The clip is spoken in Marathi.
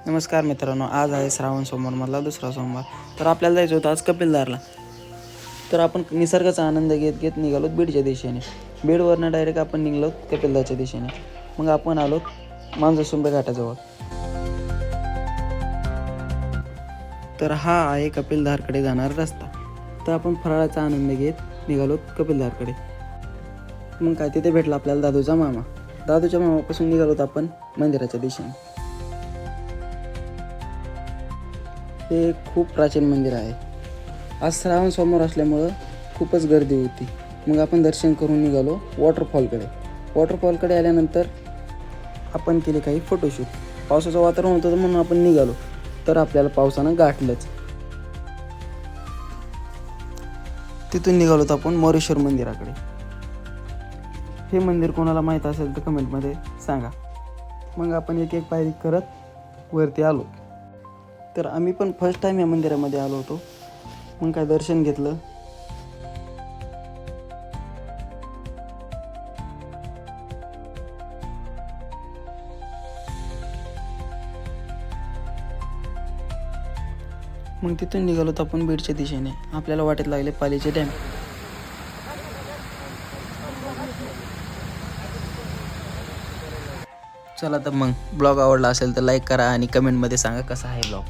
नमस्कार मित्रांनो, आज आहे श्रावण सोमवारमधला दुसरा सोमवार. तर आपल्याला जायचं होतं आज कपिलधारला. तर आपण निसर्गाचा आनंद घेत घेत निघालो बीडच्या दिशेने. बीडवरनं डायरेक्ट आपण निघालो कपिलधारच्या दिशेने. मग आपण आलो मांजरसुंबे घाटाजवळ. तर हा आहे कपिलधारकडे जाणारा रस्ता. तर आपण फराळाचा आनंद घेत निघालो कपिलधारकडे. मग काय तिथे भेटला आपल्याला दादूचा मामा. दादूच्या मामापासून निघालो आपण मंदिराच्या दिशेने. हे खूप प्राचीन मंदिर आहे. आज श्रावण सोमवार असल्यामुळं खूपच गर्दी होती. मग आपण दर्शन करून निघालो वॉटरफॉलकडे आल्यानंतर आपण केले काही फोटोशूट. पावसाचं वातावरण होतं म्हणून आपण निघालो, तर आपल्याला पावसानं गाठलंच. तिथून निघालो आपण मोरेश्वर मंदिराकडे. हे मंदिर कोणाला माहीत असेल तर कमेंटमध्ये सांगा. मग आपण एक एक पायरी करत वरती आलो. तर आम्ही पण फर्स्ट टाईम या मंदिरामध्ये आलो होतो. मग काय दर्शन घेतलं. मग तिथून निघालो आपण बीडच्या दिशेने. आपल्याला वाटेत लागले पालीचे डॅम. चला तर मग ब्लॉग आवडला असेल तर लाईक करा आणि कमेंटमध्ये सांगा कसा आहे ब्लॉग.